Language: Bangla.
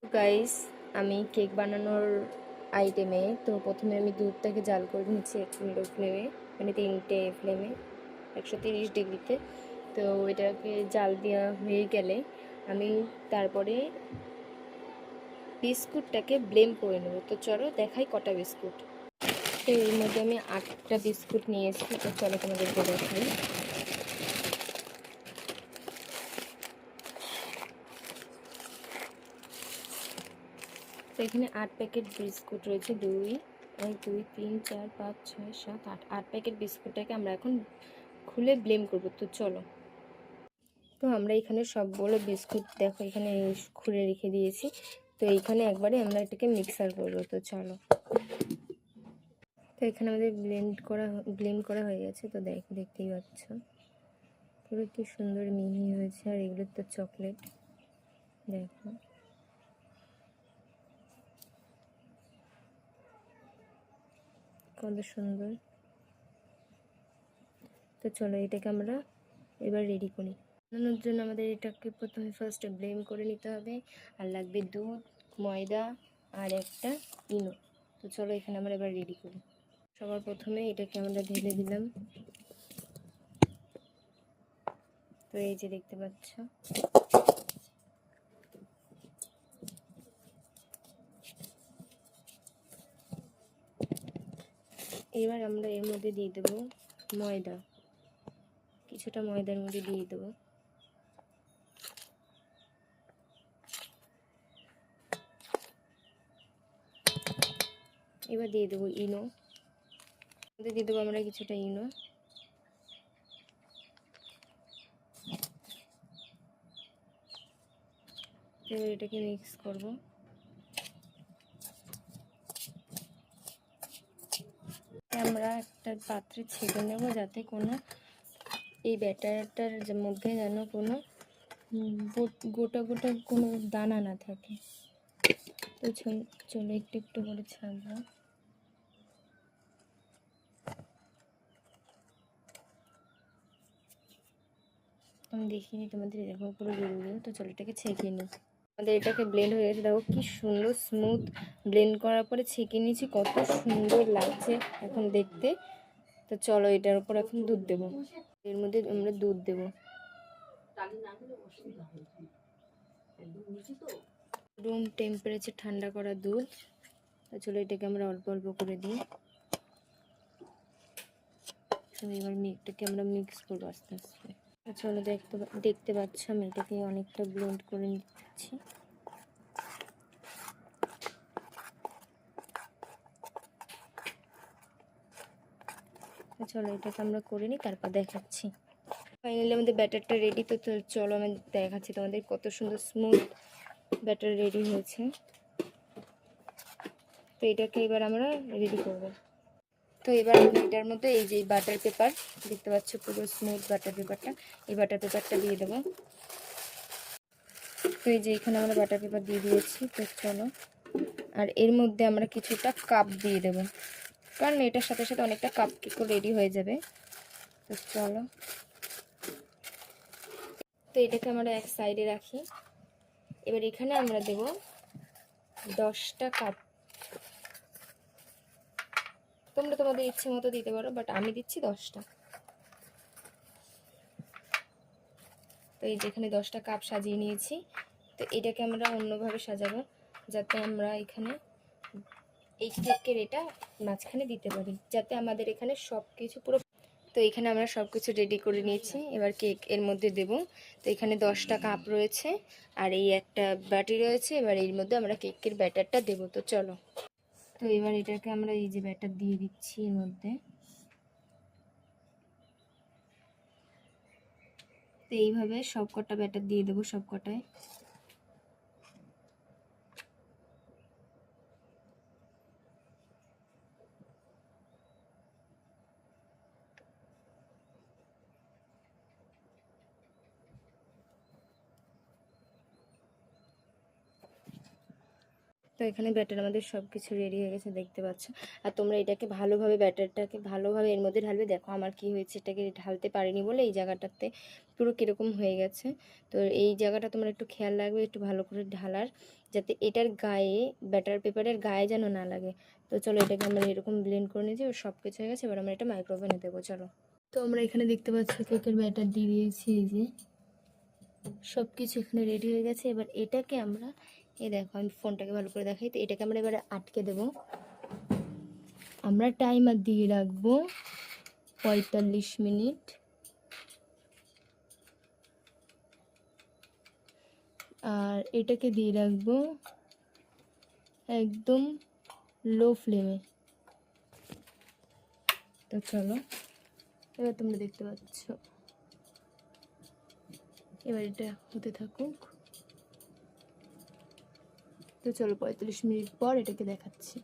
গাইস, আমি কেক বানানোর আইটেমে তো প্রথমে আমি দুধটাকে জাল করে নিচ্ছি একটু লো ফ্লেমে, মানে 3টে ফ্লেমে 130 ডিগ্রিতে। তো এটাকে জাল দেওয়া হয়ে গেলে আমি তারপরে বিস্কুটটাকে ব্লেন্ড করে নেবো। তো চলো দেখাই কটা বিস্কুট। তো এর মধ্যে আমি 8টা বিস্কুট নিয়ে এসেছি। তো চলো তোমাদেরকে দেখাই। তো এখানে 8 প্যাকেট বিস্কুট রয়েছে। 1 2 3 4 5 6 7 8 প্যাকেট বিস্কুটটাকে আমরা এখন খুলে ব্লেন্ড করবো। তো চলো। তো আমরা এখানে সবগুলো বিস্কুট দেখো এখানে খুলে রেখে দিয়েছি। তো এইখানে একবারে আমরা এটাকে মিক্সার করবো। তো চলো। তো এখানে আমাদের ব্লেন্ড করা হয়ে গেছে। তো দেখতেই পাচ্ছ পুরো কি সুন্দর মিহি হয়েছে। আর এগুলো তো চকলেট, দেখো কত সুন্দর। তো চলো এটাকে আমরা এবার রেডি করি। বানানোর জন্য আমাদের এটাকে প্রথমে ফার্স্টে ব্লেন্ড করে নিতে হবে। আর লাগবে দুধ, ময়দা আর একটা ইনো। তো চলো এখানে আমরা এবার রেডি করি। সবার প্রথমে এটাকে আমরা ঢেলে দিলাম। তো এই যে দেখতে পাচ্ছ, এবার আমরা এর মধ্যে দিয়ে দেবো ময়দা। কিছুটা ময়দার মধ্যে দিয়ে দেবো। এবার দিয়ে দেবো ইনো। দিয়ে দেবো আমরা কিছুটা ইনো। এবার এটাকে মিক্স করব। আমরা একটা পাত্রে ছেড়ে নেব যাতে কোনো এই ব্যাটারটার মধ্যে যেন কোনো গোটা গোটা কোনো দানা না থাকে। তো চলো একটু একটু করে ছাড়বো। আমি দেখিনি তোমাদের, দেখো পুরো বেরিয়ে। তো চলো এটাকে ছেঁকে নিই। আমাদের এটাকে ব্লেন্ড হয়ে গেছে। দেখো কি সুন্দর স্মুথ ব্লেন্ড করার পরে ছেঁকে নিয়েছি। কত সুন্দর লাগছে এখন দেখতে। তো চলো এটার উপর এখন দুধ দেবো। এর মধ্যে আমরা দুধ দেবো, রুম টেম্পারেচার ঠান্ডা করা দুধ। তো চলো এটাকে আমরা অল্প অল্প করে দিই। এবার এটাকে আমরা মিক্স করবো আস্তে আস্তে। চলো দেখতে পাচ্ছ আমি এটাকে অনেকটা ব্লেন্ড করে নিচ্ছি। চলো এটাকে আমরা করে নিই, তারপর দেখাচ্ছি। ফাইনালি আমাদের ব্যাটারটা রেডি। তো চলো আমি দেখাচ্ছি তোমাদের কত সুন্দর স্মুথ ব্যাটার রেডি হয়েছে। তো এটাকে এবার আমরা রেডি করব। তো এবার আমরা এটার মধ্যে এই যে বাটার পেপার দেখতে পাচ্ছ, পুরো স্মুথ বাটার পেপারটা, এই বাটার পেপারটা দিয়ে দেবো। তো এই যে এখানে আমরা বাটার পেপার দিয়ে দিয়েছি। তো চলো, আর এর মধ্যে আমরা কিছুটা কাপ দিয়ে দেব, কারণ এটার সাথে সাথে অনেকটা কাপ কেকও রেডি হয়ে যাবে। তো চলো, তো এটাকে আমরা এক সাইডে রাখি। এবার এখানে আমরা দেব 10টা কাপ। তোমরা তোমাদের ইচ্ছে মতো দিতে পারো, বাট আমি দিচ্ছি 10টা। তো এই যেখানে 10টা কাপ সাজিয়ে নিয়েছি। তো এটাকে আমরা অন্যভাবে সাজাবো যাতে আমরা এখানে এই কেকের এটা মাঝখানে দিতে পারি, যাতে আমাদের এখানে সব কিছু পুরো। তো এখানে আমরা সব কিছু রেডি করে নিয়েছি। এবার কেক এর মধ্যে দেব। তো এখানে 10টা কাপ রয়েছে আর এই একটা বাটি রয়েছে। এবার এর মধ্যে আমরা কেকের ব্যাটারটা দেব। তো চলো, তো এবার এটাকে আমরা এই যে ব্যাটার দিয়ে দিচ্ছি এর মধ্যে। তো এইভাবে সব কটা ব্যাটার দিয়ে দেবো, সব কটায়। তো এখানে ব্যাটার আমাদের সব কিছু রেডি হয়ে গেছে দেখতে পাচ্ছ। আর তোমরা এটাকে ভালোভাবে ব্যাটারটাকে ভালোভাবে এর মধ্যে ঢালবে। দেখো আমার কি হয়েছে, এটাকে ঢালতে পারিনি বলে এই জায়গাটাতে পুরো কীরকম হয়ে গেছে। তো এই জায়গাটা তোমরা একটু খেয়াল রাখবে, একটু ভালো করে ঢালার, যাতে এটার গায়ে ব্যাটার পেপারের গায়ে যেন না লাগে। তো চলো এটাকে আমরা এরকম ব্লেন্ড করে নিয়েছি, সব কিছু হয়ে গেছে। এবার আমরা এটা মাইক্রোওভেনে দেবো। চলো, তো আমরা এখানে দেখতে পাচ্ছি কেকের ব্যাটার দিয়ে দিয়েছি, এই যে সব কিছু এখানে রেডি হয়ে গেছে। এবার এটাকে আমরা, এই দেখো আমি ফোনটাকে ভালো করে দেখাই, তো এটাকে আমরা এবারে আটকে দেব। আমরা টাইমার দিয়ে রাখবো 45 মিনিট। আর এটাকে দিয়ে রাখবো একদম লো ফ্লেমে। তো চলো এবার তোমরা দেখতে পাচ্ছ, এবার এটা হতে থাকুক। তো চলো 45 মিনিট পর এটাকে দেখাচ্ছি।